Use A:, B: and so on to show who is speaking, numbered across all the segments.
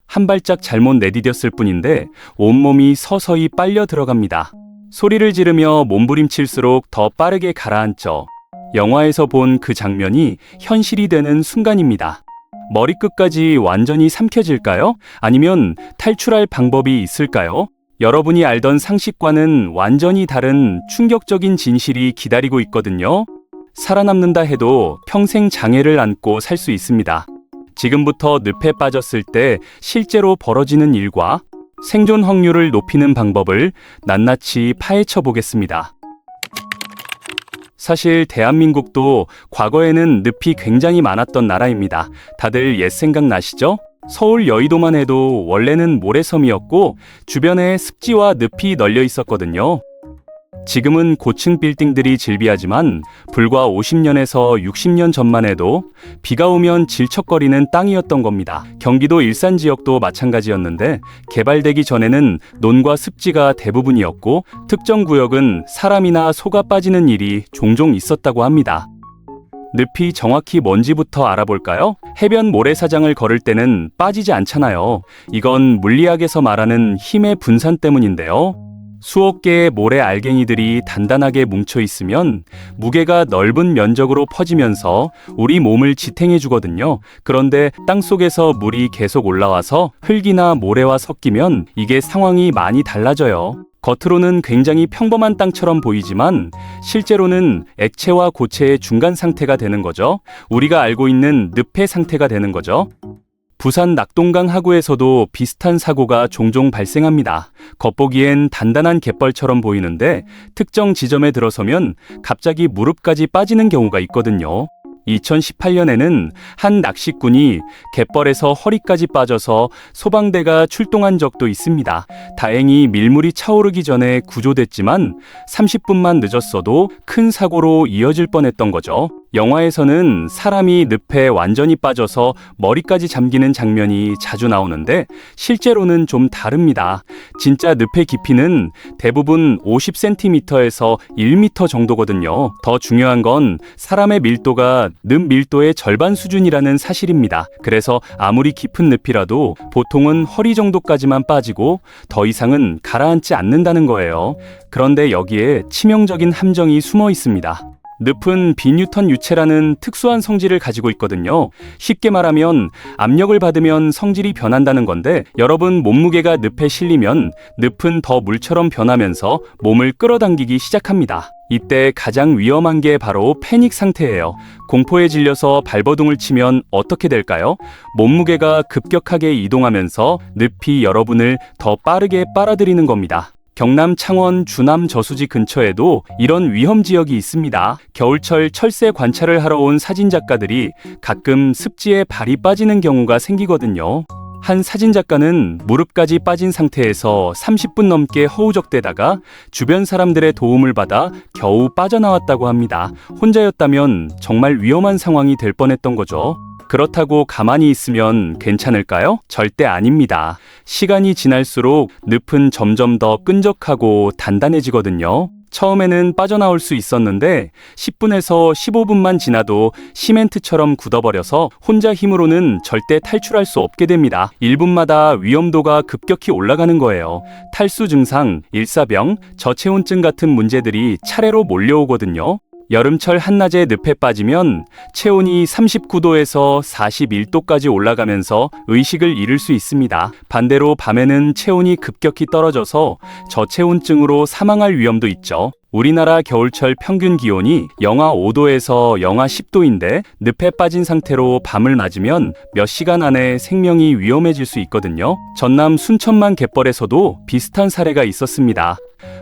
A: 한 발짝 잘못 내디뎠을 뿐인데 온몸이 서서히 빨려 들어갑니다. 소리를 지르며 몸부림칠수록 더 빠르게 가라앉죠. 영화에서 본 그 장면이 현실이 되는 순간입니다. 머리끝까지 완전히 삼켜질까요? 아니면 탈출할 방법이 있을까요? 여러분이 알던 상식과는 완전히 다른 충격적인 진실이 기다리고 있거든요. 살아남는다 해도 평생 장애를 안고 살 수 있습니다. 지금부터 늪에 빠졌을 때 실제로 벌어지는 일과 생존 확률을 높이는 방법을 낱낱이 파헤쳐 보겠습니다. 사실 대한민국도 과거에는 늪이 굉장히 많았던 나라입니다. 다들 옛 생각 나시죠? 서울 여의도만 해도 원래는 모래섬이었고 주변에 습지와 늪이 널려 있었거든요. 지금은 고층 빌딩들이 즐비하지만 불과 50년에서 60년 전만 해도 비가 오면 질척거리는 땅이었던 겁니다. 경기도 일산 지역도 마찬가지였는데 개발되기 전에는 논과 습지가 대부분이었고 특정 구역은 사람이나 소가 빠지는 일이 종종 있었다고 합니다. 늪이 정확히 뭔지부터 알아볼까요? 해변 모래사장을 걸을 때는 빠지지 않잖아요. 이건 물리학에서 말하는 힘의 분산 때문인데요. 수억 개의 모래 알갱이들이 단단하게 뭉쳐 있으면 무게가 넓은 면적으로 퍼지면서 우리 몸을 지탱해 주거든요. 그런데 땅속에서 물이 계속 올라와서 흙이나 모래와 섞이면 이게 상황이 많이 달라져요. 겉으로는 굉장히 평범한 땅처럼 보이지만 실제로는 액체와 고체의 중간 상태가 되는 거죠. 우리가 알고 있는 늪의 상태가 되는 거죠. 부산 낙동강 하구에서도 비슷한 사고가 종종 발생합니다. 겉보기엔 단단한 갯벌처럼 보이는데 특정 지점에 들어서면 갑자기 무릎까지 빠지는 경우가 있거든요. 2018년에는 한 낚시꾼이 갯벌에서 허리까지 빠져서 소방대가 출동한 적도 있습니다. 다행히 밀물이 차오르기 전에 구조됐지만 30분만 늦었어도 큰 사고로 이어질 뻔했던 거죠. 영화에서는 사람이 늪에 완전히 빠져서 머리까지 잠기는 장면이 자주 나오는데 실제로는 좀 다릅니다. 진짜 늪의 깊이는 대부분 50cm에서 1m 정도거든요. 더 중요한 건 사람의 밀도가 늪 밀도의 절반 수준이라는 사실입니다. 그래서 아무리 깊은 늪이라도 보통은 허리 정도까지만 빠지고 더 이상은 가라앉지 않는다는 거예요. 그런데 여기에 치명적인 함정이 숨어 있습니다. 늪은 비뉴턴 유체라는 특수한 성질을 가지고 있거든요. 쉽게 말하면 압력을 받으면 성질이 변한다는 건데 여러분 몸무게가 늪에 실리면 늪은 더 물처럼 변하면서 몸을 끌어당기기 시작합니다. 이때 가장 위험한 게 바로 패닉 상태예요. 공포에 질려서 발버둥을 치면 어떻게 될까요? 몸무게가 급격하게 이동하면서 늪이 여러분을 더 빠르게 빨아들이는 겁니다. 경남 창원 주남 저수지 근처에도 이런 위험 지역이 있습니다. 겨울철 철새 관찰을 하러 온 사진작가들이 가끔 습지에 발이 빠지는 경우가 생기거든요. 한 사진작가는 무릎까지 빠진 상태에서 30분 넘게 허우적대다가 주변 사람들의 도움을 받아 겨우 빠져나왔다고 합니다. 혼자였다면 정말 위험한 상황이 될 뻔했던 거죠. 그렇다고 가만히 있으면 괜찮을까요? 절대 아닙니다. 시간이 지날수록 늪은 점점 더 끈적하고 단단해지거든요. 처음에는 빠져나올 수 있었는데 10분에서 15분만 지나도 시멘트처럼 굳어버려서 혼자 힘으로는 절대 탈출할 수 없게 됩니다. 1분마다 위험도가 급격히 올라가는 거예요. 탈수 증상, 일사병, 저체온증 같은 문제들이 차례로 몰려오거든요. 여름철 한낮에 늪에 빠지면 체온이 39도에서 41도까지 올라가면서 의식을 잃을 수 있습니다. 반대로 밤에는 체온이 급격히 떨어져서 저체온증으로 사망할 위험도 있죠. 우리나라 겨울철 평균 기온이 영하 5도에서 영하 10도인데 늪에 빠진 상태로 밤을 맞으면 몇 시간 안에 생명이 위험해질 수 있거든요. 전남 순천만 갯벌에서도 비슷한 사례가 있었습니다.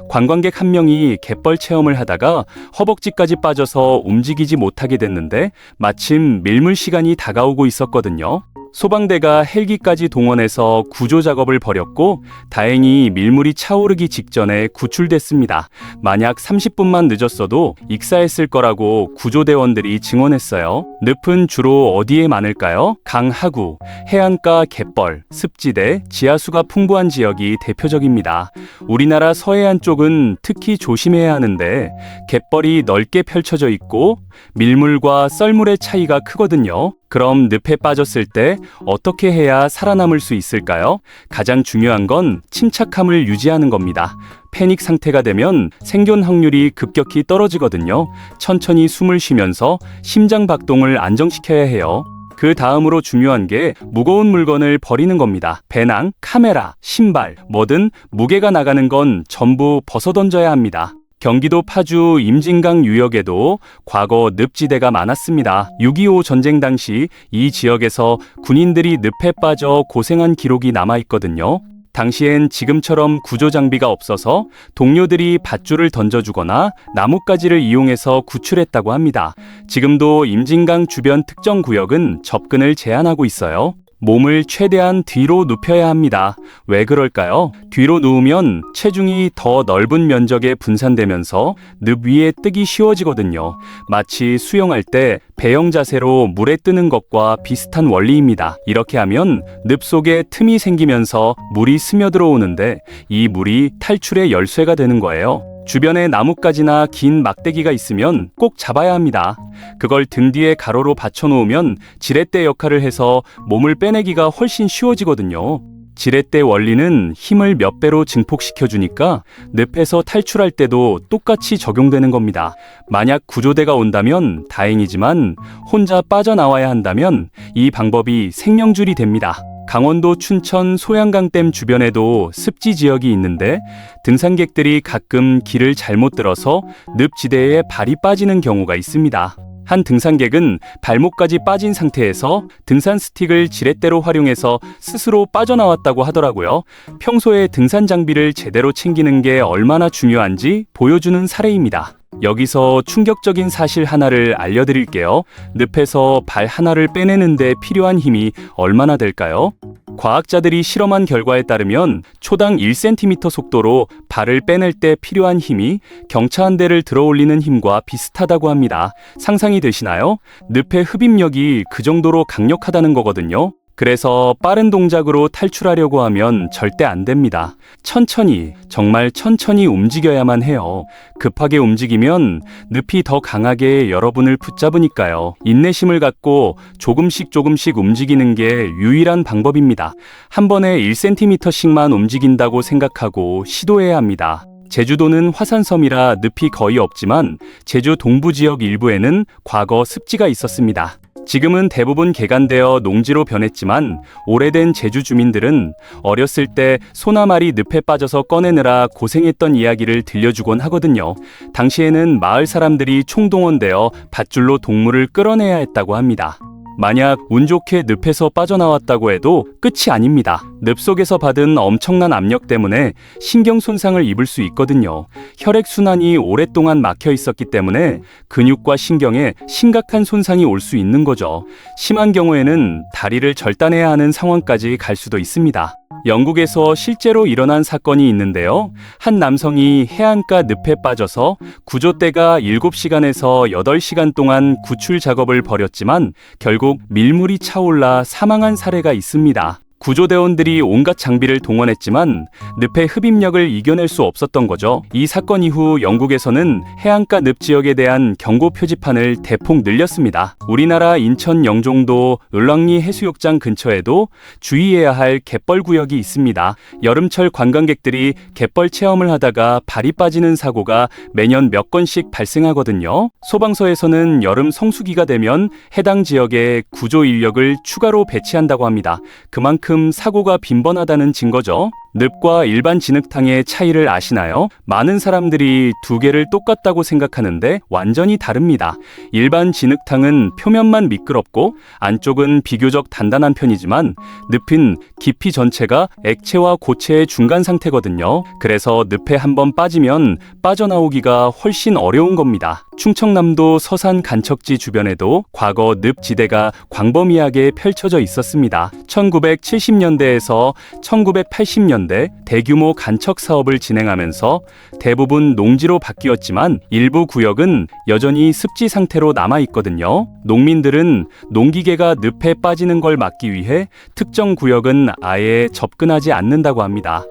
A: 관광객 한 명이 갯벌 체험을 하다가 허벅지까지 빠져서 움직이지 못하게 됐는데 마침 밀물 시간이 다가오고 있었거든요. 소방대가 헬기까지 동원해서 구조 작업을 벌였고 다행히 밀물이 차오르기 직전에 구출됐습니다. 만약 30분만 늦었어도 익사했을 거라고 구조대원들이 증언했어요. 늪은 주로 어디에 많을까요? 강 하구, 해안가 갯벌, 습지대, 지하수가 풍부한 지역이 대표적입니다. 우리나라 서해안 쪽은 특히 조심해야 하는데 갯벌이 넓게 펼쳐져 있고 밀물과 썰물의 차이가 크거든요. 그럼 늪에 빠졌을 때 어떻게 해야 살아남을 수 있을까요? 가장 중요한 건 침착함을 유지하는 겁니다. 패닉 상태가 되면 생존 확률이 급격히 떨어지거든요. 천천히 숨을 쉬면서 심장 박동을 안정시켜야 해요. 그 다음으로 중요한 게 무거운 물건을 버리는 겁니다. 배낭, 카메라, 신발, 뭐든 무게가 나가는 건 전부 벗어던져야 합니다. 경기도 파주 임진강 유역에도 과거 늪지대가 많았습니다. 6.25 전쟁 당시 이 지역에서 군인들이 늪에 빠져 고생한 기록이 남아있거든요. 당시엔 지금처럼 구조 장비가 없어서 동료들이 밧줄을 던져주거나 나뭇가지를 이용해서 구출했다고 합니다. 지금도 임진강 주변 특정 구역은 접근을 제한하고 있어요. 몸을 최대한 뒤로 눕혀야 합니다. 왜 그럴까요? 뒤로 누우면 체중이 더 넓은 면적에 분산되면서 늪 위에 뜨기 쉬워지거든요. 마치 수영할 때 배영 자세로 물에 뜨는 것과 비슷한 원리입니다. 이렇게 하면 늪 속에 틈이 생기면서 물이 스며들어오는데 이 물이 탈출의 열쇠가 되는 거예요. 주변에 나뭇가지나 긴 막대기가 있으면 꼭 잡아야 합니다. 그걸 등 뒤에 가로로 받쳐놓으면 지렛대 역할을 해서 몸을 빼내기가 훨씬 쉬워지거든요. 지렛대 원리는 힘을 몇 배로 증폭시켜주니까 늪에서 탈출할 때도 똑같이 적용되는 겁니다. 만약 구조대가 온다면 다행이지만 혼자 빠져나와야 한다면 이 방법이 생명줄이 됩니다. 강원도 춘천 소양강댐 주변에도 습지 지역이 있는데 등산객들이 가끔 길을 잘못 들어서 늪지대에 발이 빠지는 경우가 있습니다. 한 등산객은 발목까지 빠진 상태에서 등산 스틱을 지렛대로 활용해서 스스로 빠져나왔다고 하더라고요. 평소에 등산 장비를 제대로 챙기는 게 얼마나 중요한지 보여주는 사례입니다. 여기서 충격적인 사실 하나를 알려드릴게요. 늪에서 발 하나를 빼내는데 필요한 힘이 얼마나 될까요? 과학자들이 실험한 결과에 따르면 초당 1cm 속도로 발을 빼낼 때 필요한 힘이 경차 한 대를 들어올리는 힘과 비슷하다고 합니다. 상상이 되시나요? 늪의 흡입력이 그 정도로 강력하다는 거거든요. 그래서 빠른 동작으로 탈출하려고 하면 절대 안 됩니다. 천천히, 정말 천천히 움직여야만 해요. 급하게 움직이면 늪이 더 강하게 여러분을 붙잡으니까요. 인내심을 갖고 조금씩 움직이는 게 유일한 방법입니다. 한 번에 1cm씩만 움직인다고 생각하고 시도해야 합니다. 제주도는 화산섬이라 늪이 거의 없지만 제주 동부 지역 일부에는 과거 습지가 있었습니다. 지금은 대부분 개간되어 농지로 변했지만 오래된 제주 주민들은 어렸을 때 소나말이 늪에 빠져서 꺼내느라 고생했던 이야기를 들려주곤 하거든요. 당시에는 마을 사람들이 총동원되어 밧줄로 동물을 끌어내야 했다고 합니다. 만약 운 좋게 늪에서 빠져나왔다고 해도 끝이 아닙니다. 늪 속에서 받은 엄청난 압력 때문에 신경 손상을 입을 수 있거든요. 혈액순환이 오랫동안 막혀 있었기 때문에 근육과 신경에 심각한 손상이 올 수 있는 거죠. 심한 경우에는 다리를 절단해야 하는 상황까지 갈 수도 있습니다. 영국에서 실제로 일어난 사건이 있는데요. 한 남성이 해안가 늪에 빠져서 구조대가 7시간에서 8시간 동안 구출 작업을 벌였지만 결국 밀물이 차올라 사망한 사례가 있습니다. 구조대원들이 온갖 장비를 동원했지만 늪의 흡입력을 이겨낼 수 없었던 거죠. 이 사건 이후 영국에서는 해안가 늪 지역에 대한 경고 표지판을 대폭 늘렸습니다. 우리나라 인천 영종도 을왕리 해수욕장 근처에도 주의해야 할 갯벌 구역이 있습니다. 여름철 관광객들이 갯벌 체험을 하다가 발이 빠지는 사고가 매년 몇 건씩 발생하거든요. 소방서에서는 여름 성수기가 되면 해당 지역에 구조 인력을 추가로 배치한다고 합니다. 그만큼 사고가 빈번하다는 증거죠. 늪과 일반 진흙탕의 차이를 아시나요? 많은 사람들이 두 개를 똑같다고 생각하는데 완전히 다릅니다. 일반 진흙탕은 표면만 미끄럽고 안쪽은 비교적 단단한 편이지만 늪은 깊이 전체가 액체와 고체의 중간 상태거든요. 그래서 늪에 한번 빠지면 빠져나오기가 훨씬 어려운 겁니다. 충청남도 서산 간척지 주변에도 과거 늪지대가 광범위하게 펼쳐져 있었습니다. 1970년대에서 1980년대 대규모 간척 사업을 진행하면서 대부분 농지로 바뀌었지만 일부 구역은 여전히 습지 상태로 남아 있거든요. 농민들은 농기계가 늪에 빠지는 걸 막기 위해 특정 구역은 아예 접근하지 않는다고 합니다.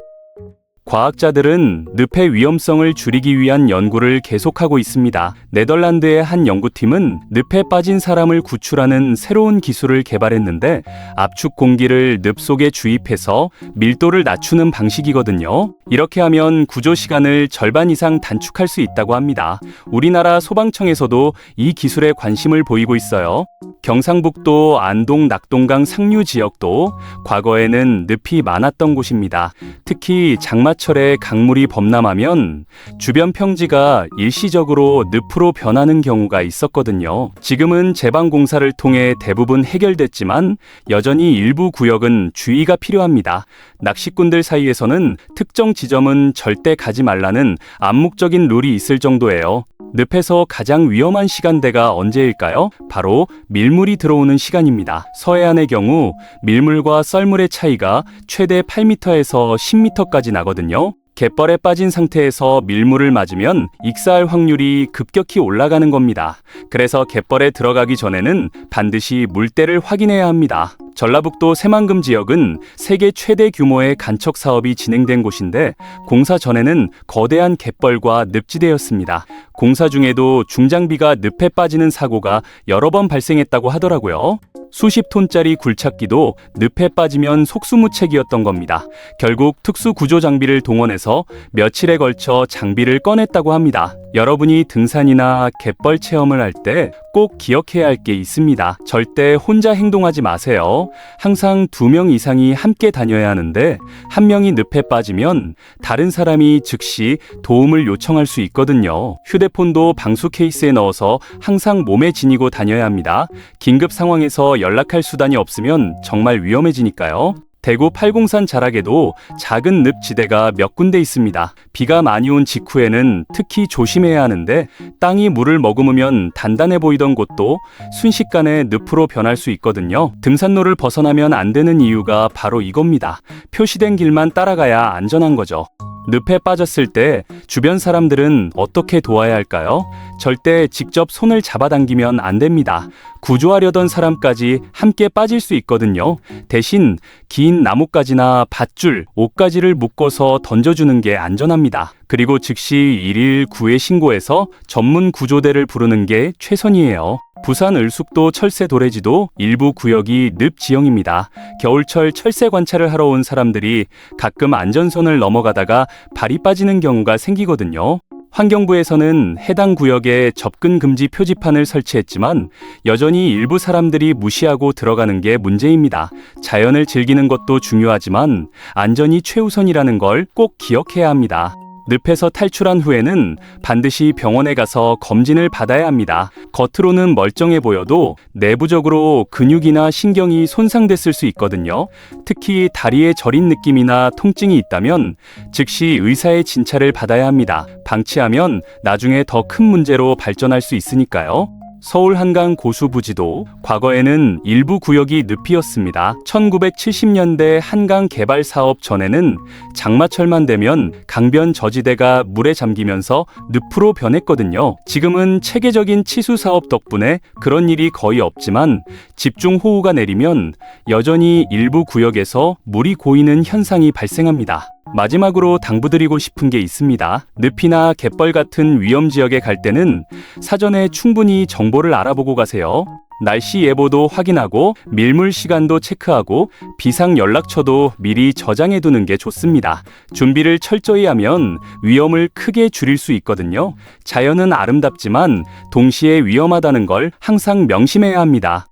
A: 과학자들은 늪의 위험성을 줄이기 위한 연구를 계속하고 있습니다. 네덜란드의 한 연구팀은 늪에 빠진 사람을 구출하는 새로운 기술을 개발했는데 압축 공기를 늪 속에 주입해서 밀도를 낮추는 방식이거든요. 이렇게 하면 구조 시간을 절반 이상 단축할 수 있다고 합니다. 우리나라 소방청에서도 이 기술에 관심을 보이고 있어요. 경상북도 안동 낙동강 상류 지역도 과거에는 늪이 많았던 곳입니다. 특히 장마철에 강물이 범람하면 주변 평지가 일시적으로 늪으로 변하는 경우가 있었거든요. 지금은 제방 공사를 통해 대부분 해결됐지만 여전히 일부 구역은 주의가 필요합니다. 낚시꾼들 사이에서는 특정 지점은 절대 가지 말라는 암묵적인 룰이 있을 정도예요. 늪에서 가장 위험한 시간대가 언제일까요? 바로 밀물이 들어오는 시간입니다. 서해안의 경우 밀물과 썰물의 차이가 최대 8m에서 10m까지 나거든요. 갯벌에 빠진 상태에서 밀물을 맞으면 익사할 확률이 급격히 올라가는 겁니다. 그래서 갯벌에 들어가기 전에는 반드시 물때를 확인해야 합니다. 전라북도 새만금 지역은 세계 최대 규모의 간척 사업이 진행된 곳인데 공사 전에는 거대한 갯벌과 늪지대였습니다. 공사 중에도 중장비가 늪에 빠지는 사고가 여러 번 발생했다고 하더라고요. 수십 톤짜리 굴착기도 늪에 빠지면 속수무책이었던 겁니다. 결국 특수 구조 장비를 동원해서 며칠에 걸쳐 장비를 꺼냈다고 합니다. 여러분이 등산이나 갯벌 체험을 할 때 꼭 기억해야 할 게 있습니다. 절대 혼자 행동하지 마세요. 항상 2명 이상이 함께 다녀야 하는데 한 명이 늪에 빠지면 다른 사람이 즉시 도움을 요청할 수 있거든요. 휴대폰도 방수 케이스에 넣어서 항상 몸에 지니고 다녀야 합니다. 긴급 상황에서 연락할 수단이 없으면 정말 위험해지니까요. 대구 팔공산 자락에도 작은 늪지대가 몇 군데 있습니다. 비가 많이 온 직후에는 특히 조심해야 하는데 땅이 물을 머금으면 단단해 보이던 곳도 순식간에 늪으로 변할 수 있거든요. 등산로를 벗어나면 안 되는 이유가 바로 이겁니다. 표시된 길만 따라가야 안전한 거죠. 늪에 빠졌을 때 주변 사람들은 어떻게 도와야 할까요? 절대 직접 손을 잡아당기면 안 됩니다. 구조하려던 사람까지 함께 빠질 수 있거든요. 대신 긴 나뭇가지나 밧줄, 옷가지를 묶어서 던져주는 게 안전합니다. 그리고 즉시 119에 신고해서 전문 구조대를 부르는 게 최선이에요. 부산 을숙도 철새 도래지도 일부 구역이 늪 지형입니다. 겨울철 철새 관찰을 하러 온 사람들이 가끔 안전선을 넘어가다가 발이 빠지는 경우가 생기거든요. 환경부에서는 해당 구역에 접근 금지 표지판을 설치했지만 여전히 일부 사람들이 무시하고 들어가는 게 문제입니다. 자연을 즐기는 것도 중요하지만 안전이 최우선이라는 걸 꼭 기억해야 합니다. 늪에서 탈출한 후에는 반드시 병원에 가서 검진을 받아야 합니다. 겉으로는 멀쩡해 보여도 내부적으로 근육이나 신경이 손상됐을 수 있거든요. 특히 다리에 저린 느낌이나 통증이 있다면 즉시 의사의 진찰을 받아야 합니다. 방치하면 나중에 더 큰 문제로 발전할 수 있으니까요. 서울 한강 고수부지도 과거에는 일부 구역이 늪이었습니다. 1970년대 한강 개발 사업 전에는 장마철만 되면 강변 저지대가 물에 잠기면서 늪으로 변했거든요. 지금은 체계적인 치수 사업 덕분에 그런 일이 거의 없지만 집중호우가 내리면 여전히 일부 구역에서 물이 고이는 현상이 발생합니다. 마지막으로 당부드리고 싶은 게 있습니다. 늪이나 갯벌 같은 위험 지역에 갈 때는 사전에 충분히 정보를 알아보고 가세요. 날씨 예보도 확인하고 밀물 시간도 체크하고 비상 연락처도 미리 저장해 두는 게 좋습니다. 준비를 철저히 하면 위험을 크게 줄일 수 있거든요. 자연은 아름답지만 동시에 위험하다는 걸 항상 명심해야 합니다.